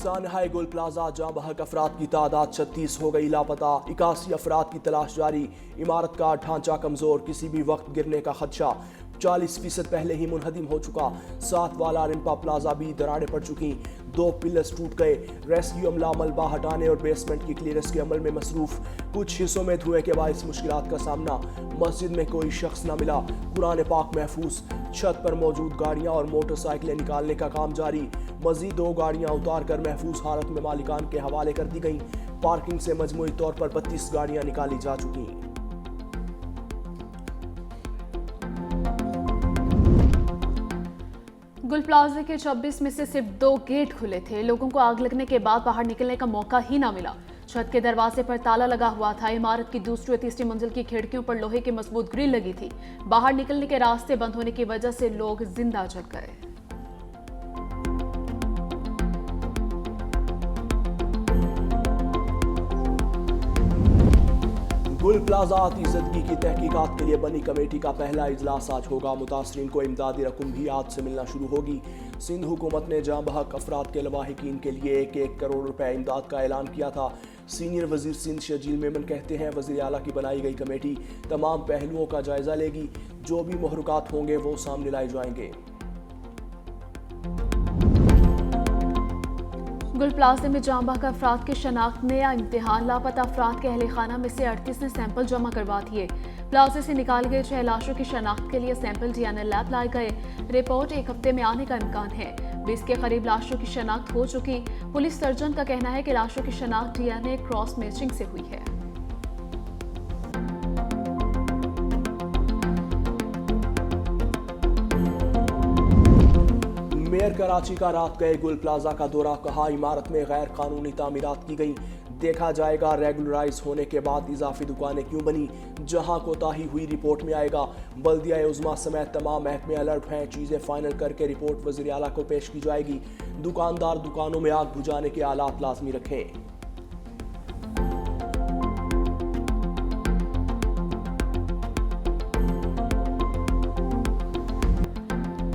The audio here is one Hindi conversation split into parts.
सानहाय गुल प्लाजा जहां बहक अफराद की तादाद 36 हो गई लापता, 81 अफराद की तलाश जारी। इमारत का ढांचा कमजोर, किसी भी वक्त गिरने का खदशा। 40% पहले ही मुनहदिम हो चुका। 7 वाला रिम्पा प्लाजा भी दरारें पड़ चुकी, 2 पिलर्स टूट गए। रेस्क्यू अमला मलबा हटाने और बेसमेंट की क्लियरेंस के अमल में मसरूफ। कुछ हिस्सों में धुएं के बायस मुश्किलात का सामना। मस्जिद में कोई शख्स न मिला, कुरान पाक महफूज। छत पर मौजूद गाड़ियां और मोटरसाइकिलें निकालने का काम जारी। मजीद 2 गाड़ियां उतार कर महफूज हालत में मालिकान के हवाले कर दी गईं। पार्किंग से मजमूई तौर पर 32 गाड़ियां निकाली जा चुकी। गुल प्लाजा के 26 में से सिर्फ 2 गेट खुले थे। लोगों को आग लगने के बाद बाहर निकलने का मौका ही ना मिला। छत के दरवाजे पर ताला लगा हुआ था। इमारत की दूसरी और तीसरी मंजिल की खिड़कियों पर लोहे की मजबूत ग्रिल लगी थी। बाहर निकलने के रास्ते बंद होने की वजह से लोग जिंदा जल गए। गुल प्लाजा आतिशदगी की तहकीकात के लिए बनी कमेटी का पहला इजलास आज होगा। मुतासरीन को इमदादी रकम भी आज से मिलना शुरू होगी। सिंध हुकूमत ने जहां बहक अफराद के लवाहिकीन के लिए 1-1 करोड़ रुपए इमदाद का ऐलान किया था। सीनियर वजीर सिंध शजील मेमन कहते हैं वजीर आला की बनाई गई कमेटी तमाम पहलुओं का जायजा लेगी। जो भी महरुकात होंगे वो सामने लाए जाएंगे। गुल प्लाजा में जाम बहक अफराद की शनाख्त नया इम्तिहान। लापता अफराद के अहले खाना में से 38 ने सैंपल जमा करवा दिए। प्लाजा से निकाले गए 6 लाशों की शनाख्त के लिए सैंपल DNA लैब लाए गए। रिपोर्ट 1 हफ्ते में आने का इम्कान है। 20 के करीब लाशों की शनाख्त हो चुकी। पुलिस सर्जन का कहना है कि लाशों की शनाख्त DNA क्रॉस मैचिंग से हुई है। मेयर कराची का रात गए गुल प्लाजा का दौरा, कहा इमारत में गैर कानूनी तामीरात की गई। देखा जाएगा रेगुलराइज होने के बाद इजाफी दुकानें क्यों बनी। जहां कोताही हुई रिपोर्ट में आएगा। बल्दिया उज़्मा समेत तमाम महकमे अलर्ट हैं। चीज़ें फाइनल करके रिपोर्ट वज़ीर आला को पेश की जाएगी। दुकानदार दुकानों में आग बुझाने के आलात लाजमी रखें।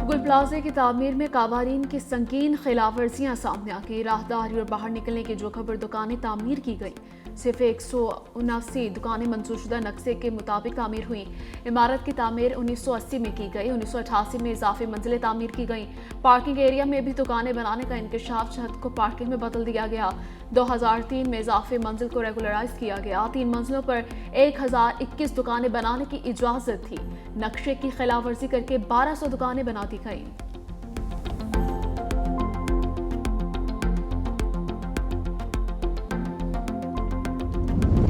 गुल प्लाजा की तामीर में कावारीन की संगीन खिलाफवर्जियां सामने आ गई। राहदारी और बाहर निकलने की जोखिम पर दुकानें तामीर की गई। सिर्फ 179 दुकानें मंजूरशुदा नक्शे के मुताबिक तामीर हुई। इमारत की तामीर 1980 में की गई। 1988 में इजाफी मंजिलें तामीर की गई। पार्किंग एरिया में भी दुकानें बनाने का इंकशाफ, छत को पार्किंग में बदल दिया गया। 2003 में इजाफी मंजिल को रेगुलराइज किया गया। 3 मंजिलों पर 1021 दुकानें बनाने की इजाजत थी। नक्शे की खिलाफवर्जी करके 1200 दुकानें बना दी गई।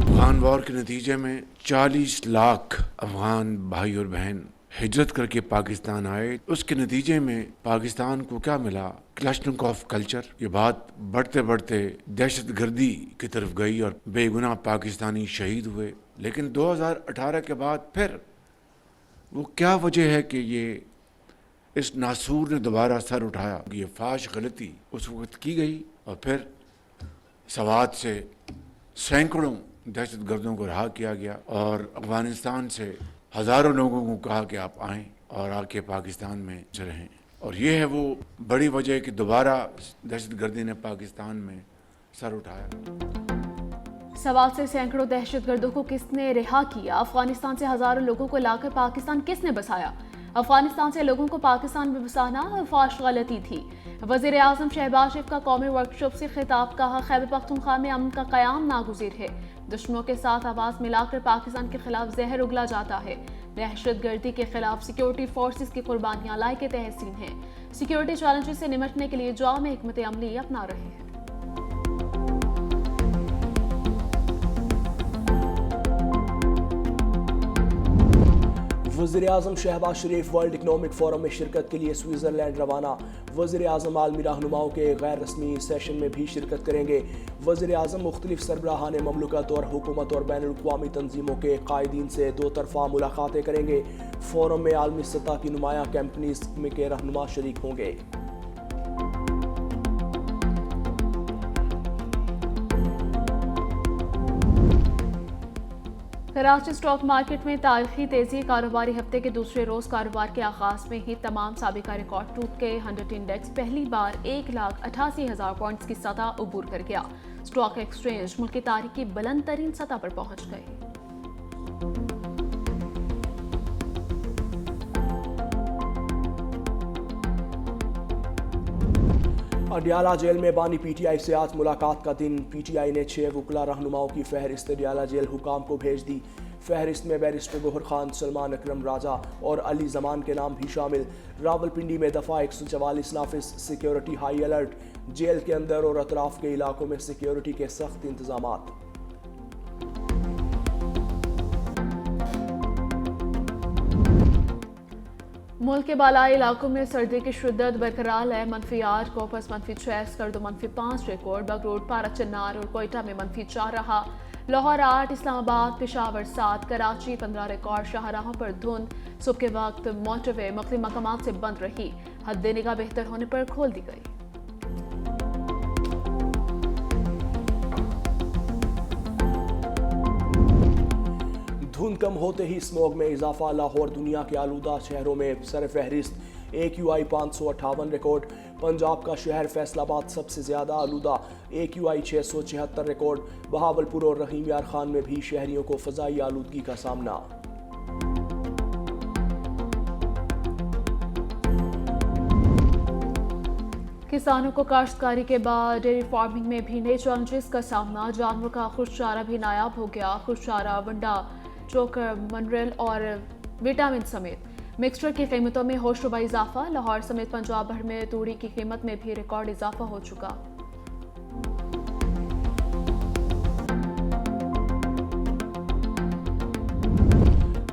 अफगान वॉर के नतीजे में 40 लाख अफगान भाई और बहन हिजरत करके पाकिस्तान आए। उसके नतीजे में पाकिस्तान को क्या मिला? क्लैशनिकोव कल्चर। ये बात बढ़ते बढ़ते दहशतगर्दी की तरफ गई और बेगुनाह पाकिस्तानी शहीद हुए। लेकिन 2018 के बाद फिर वो क्या वजह है कि ये इस नासूर ने दोबारा सर उठाया? ये फाश गलती उस वक्त की गई और फिर सवात से सैकड़ों दहशतगर्दों को रहा किया गया और अफगानिस्तान से हज़ारों लोगों को कहा कि आप आएँ और आके पाकिस्तान में रहें। और ये है वो बड़ी वजह कि दोबारा दहशतगर्दी ने पाकिस्तान में सर उठाया। सवाल से सैकड़ों दहशतगर्दों को किसने रिहा किया? अफगानिस्तान से हजारों लोगों को लाकर पाकिस्तान किसने बसाया? अफगानिस्तान से लोगों को पाकिस्तान में बसाना फाश गलती थी। वज़ीर आज़म शहबाज शरीफ का कौमी वर्कशॉप से खिताब, कहा खैबर पख्तूनख्वा में अमन का क़याम नागुज़ीर है। दुश्मनों के साथ आवाज़ मिलाकर पाकिस्तान के खिलाफ जहर उगला जाता है। दहशतगर्दी के खिलाफ सिक्योरिटी फोर्सेस की कुर्बानियाँ लायक तहसीन हैं। सिक्योरिटी चैलेंजेस से निमटने के लिए जाम हिकमत अमली अपना रहे हैं। वज़ीर आज़म शहबाज शरीफ वर्ल्ड इकनॉमिक फोरम में शिरकत के लिए स्विट्ज़रलैंड रवाना। वज़ीर आज़म आलमी रहनुमाओं के गैर रस्मी सेशन में भी शिरकत करेंगे। वज़ीर आज़म मुख्तलिफ सरबराहान ममलकत और हुकूमत और बैनुल अक़वामी तंजीमों के कायदीन से 2 तरफ़ा मुलाकातें करेंगे। फोरम में आलमी सतह की नुमाया कंपनीज के रहनुमा शरीक होंगे। कराची स्टॉक मार्केट में तारीखी तेजी। कारोबारी हफ्ते के दूसरे रोज कारोबार के आगाज में ही तमाम साबिका रिकॉर्ड टूट गए। 100 इंडेक्स पहली बार 1,88,000 पॉइंट्स की सतह अबूर कर गया। स्टॉक एक्सचेंज मुल्क की तारीख की बुलंद तरीन सतह पर पहुंच गए। अडयाला जेल में बानी पीटीआई से आज मुलाकात का दिन। पीटीआई ने 6 वकला रहनुमाओं की फहरिस्त अडयाला जेल हुकाम को भेज दी। फहरिस्त में बैरिस्टर गोहर खान, सलमान अकरम राजा और अली जमान के नाम भी शामिल। रावलपिंडी में दफ़ा 144 नाफिज, सिक्योरिटी हाई अलर्ट। जेल के अंदर और अतराफ के इलाकों में सिक्योरिटी के सख्त इंतजामात। मुल्क के बालाई इलाकों में सर्दी की शिद्दत बरकरार है। -8, कोपस -6, स्कर्दो -5 रिकॉर्ड। बगरोड, पारा, चन्नार और कोयटा में -4 रहा। लाहौर 8, इस्लामाबाद, पेशावर 7, कराची 15 रिकॉर्ड। शाहराहों पर धुंध। सुबह के वक्त मोटरवे मुख्तलिफ मकामात से बंद रही। हद निगाह बेहतर होने पर खोल दी गई। धुंध कम होते ही स्मॉग में इजाफा। लाहौर दुनिया के आलूदा शहरों में सरफहरिस्त। AQI 558 record. पंजाब का शहर फैसलाबाद सबसे ज़्यादा आलूदा, AQI 676 रिकॉर्ड। बहावलपुर और रहीम यार खान में भी शहरियों को फ़ज़ाई आलूदगी का सामना। किसानों को काश्तकारी के बाद डेयरी फार्मिंग में भी नए चैलेंजेस का सामना। जानवरों का खुश चारा भी नायाब हो गया। खुश चारा, वंडा, चोकर, मिनरल और विटामिन समेत मिक्सचर की कीमतों में होशरुबा इजाफा। लाहौर समेत पंजाब भर में तूड़ी की कीमत में भी रिकॉर्ड इजाफा हो चुका।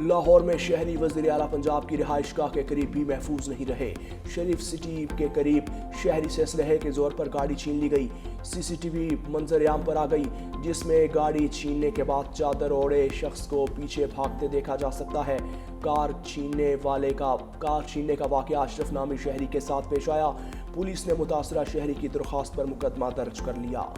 लाहौर में शहरी वज़ीर आला पंजाब की रिहाइशगाह के करीब भी महफूज नहीं रहे। शरीफ सिटी के करीब शहरी से असलहे के जोर पर गाड़ी छीन ली गई। CCTV मंजर-ए-आम पर आ गई, जिसमें गाड़ी छीनने के बाद चादर ओढ़े शख्स को पीछे भागते देखा जा सकता है। कार छीनने का वाक़या अशरफ नामी शहरी के साथ पेश आया। पुलिस ने मुतासरा शहरी की दरख्वास्त पर मुकदमा दर्ज कर लिया।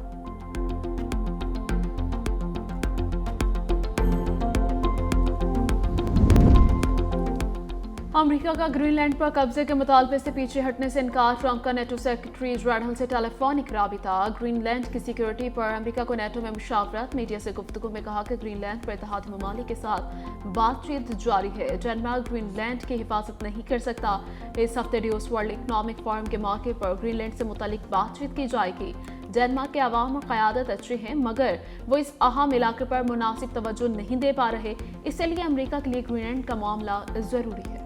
अमेरिका का ग्रीनलैंड पर कब्जे के मुतालबे से पीछे हटने से इनकार। ट्रंप का नेटो सेक्रेटरी जनरल से टेलीफोनिक राबिता। ग्रीनलैंड की सिक्योरिटी पर अमेरिका को नेटो में मुशावरत। मीडिया से गुफ्तगू में कहा कि ग्रीनलैंड पर इत्तेहादी ममालिक के साथ बातचीत जारी है। डेनमार्क ग्रीनलैंड की हिफाजत नहीं कर सकता। इस हफ्ते ड्यूस वर्ल्ड इकनॉमिक फोरम के मौके पर ग्रीनलैंड से मुतालिक बातचीत की जाएगी। डेनमार्क के अवाम और क़यादत अच्छे हैं, मगर वो इस अहम इलाके पर मुनासिब तवज्जो नहीं दे पा रहे। इसलिए अमेरिका के लिए ग्रीनलैंड का मामला ज़रूरी है।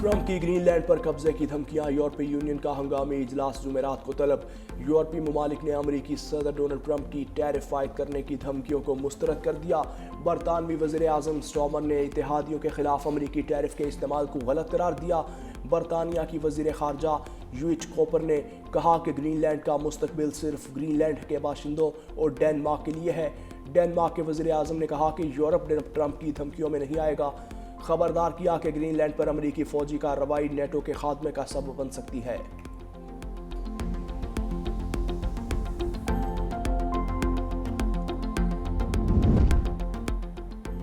ट्रंप की ग्रीनलैंड पर कब्जे की धमकियां। यूरोपीय यूनियन का हंगामी इजलास जुमेरात को तलब। यूरोपीय ममालिक ने अमरीकी सदर डोनाल्ड ट्रंप की टैरिफ आयद करने की धमकियों को मुस्तरद कर दिया। बरतानवी वज़ीर आज़म स्टॉमर ने इत्तेहादियों के खिलाफ अमरीकी टैरिफ के इस्तेमाल को गलत करार दिया। बरतानिया की वज़ीर ख़ारजा यूएच कोपर ने कहा कि ग्रीनलैंड का मुस्तकबिल सिर्फ ग्रीनलैंड के बाशिंदों और डेनमार्क के लिए है। डेनमार्क के वज़ीर आज़म ने कहा कि यूरोप ट्रंप की धमकियों में नहीं आएगा। खबरदार किया कि ग्रीनलैंड पर अमरीकी फौजी कार्रवाई नेटो के खात्मे का सबब बन सकती है।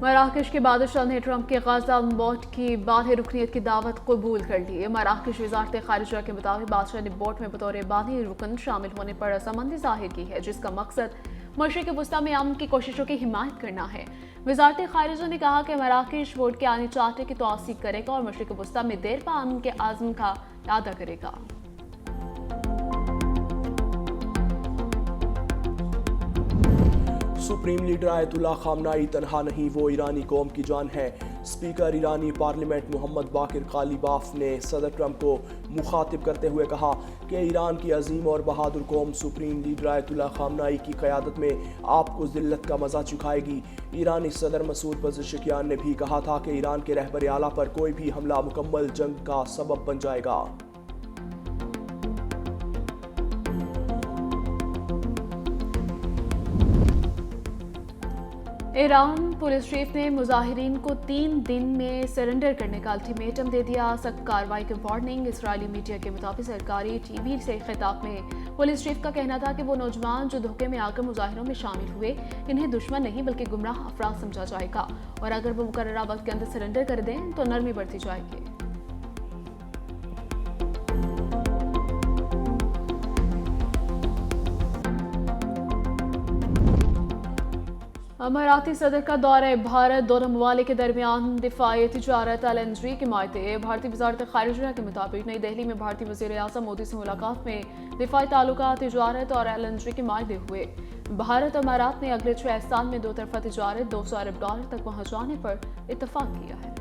मराकश के बादशाह ने ट्रंप के गाजा बोट की बानी रुकनीत की दावत कबूल कर ली। मराकश वज़ारत ख़ारिजा के मुताबिक बादशाह ने बोट में बतौर बानी रुकन शामिल होने पर रजामंदी जाहिर की है, जिसका मकसद मशरिक़ वस्ता में अमन की कोशिशों की हिमायत करना है। वज़ारत ख़ारिजा ने कहा कि मराकश वोट के आने चार्टर की तौसीक़ करेगा और मशरिक़ वस्ता में देर पा अमन के आज़म का अदा करेगा। सुप्रीम लीडर आयतुल्लाह खामनाई तनहा नहीं, वो ईरानी कौम की जान है। स्पीकर ईरानी पार्लियामेंट मोहम्मद बाकिर कालीबाफ ने सदर ट्रंप को मुखातिब करते हुए कहा कि ईरान की अजीम और बहादुर कौम सुप्रीम लीडर आयतुल्लाह खामनाई की क़यादत में आपको ज़िल्लत का मज़ा चुखाएगी। ईरानी सदर मसूद पज़ेशकियान ने भी कहा था कि ईरान के रहबर आला पर कोई भी हमला मुकम्मल जंग का सबब बन जाएगा। ईरान पुलिस चीफ ने मुजाहिरीन को 3 दिन में सरेंडर करने का अल्टीमेटम दे दिया। सख्त कार्रवाई की वार्निंग। इसराइली मीडिया के मुताबिक सरकारी टीवी से खिताब में पुलिस चीफ का कहना था कि वो नौजवान जो धोखे में आकर मुजाहिरों में शामिल हुए, इन्हें दुश्मन नहीं बल्कि गुमराह अफराद समझा जाएगा और अगर वो मुकर्ररा वक्त के अंदर सरेंडर कर दें तो नरमी बढ़ती जाएगी। अमाराती सदर का दौरा भारत। दोनों ममालिक के दरमियान दिफाई तिजारत LNG के मायदे। भारतीय वजारत खारिजा के मुताबिक नई दिल्ली में भारतीय वज़ीर आज़म मोदी से मुलाकात में दिफाई ताल्लुकात, तिजारत और LNG के मायदे हुए। भारत और अमारात ने अगले 6 साल में 2 तरफा तिजारत $200 अरब तक पहुँचाने पर इत्तफाक किया है।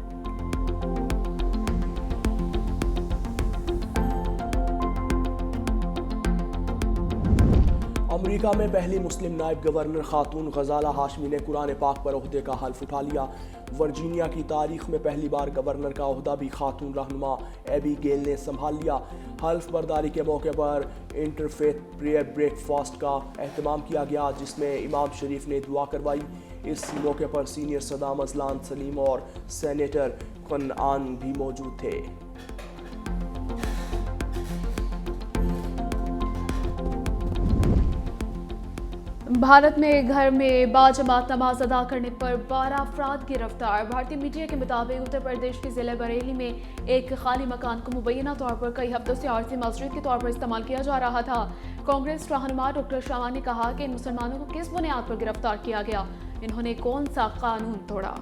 अमेरिका में पहली मुस्लिम नायब गवर्नर खातून गजाला हाशमी ने कुरान पाक पर ओहदे का हल्फ उठा लिया। वर्जीनिया की तारीख में पहली बार गवर्नर का ओहदा भी खातून रहनुमा एबी गेल ने संभाल लिया। हल्फ बर्दारी के मौके पर इंटरफेथ प्रेयर ब्रेकफास्ट का एहतमाम किया गया, जिसमें इमाम शरीफ ने दुआ करवाई। इस मौके पर सीनियर सदाम अजलान सलीम और सेनेटर कन्आन भी मौजूद थे। भारत में घर में बाजमात नमाज अदा करने पर 12 अफराद गिरफ्तार। भारतीय मीडिया के मुताबिक उत्तर प्रदेश के जिले बरेली में एक खाली मकान को मुबैना तौर पर कई हफ्तों से आरती मस्जिद के तौर पर इस्तेमाल किया जा रहा था। कांग्रेस रहनुमा डॉक्टर शामा ने कहा कि इन मुसलमानों को किस बुनियाद पर गिरफ्तार किया गया, इन्होंने कौन सा कानून तोड़ा।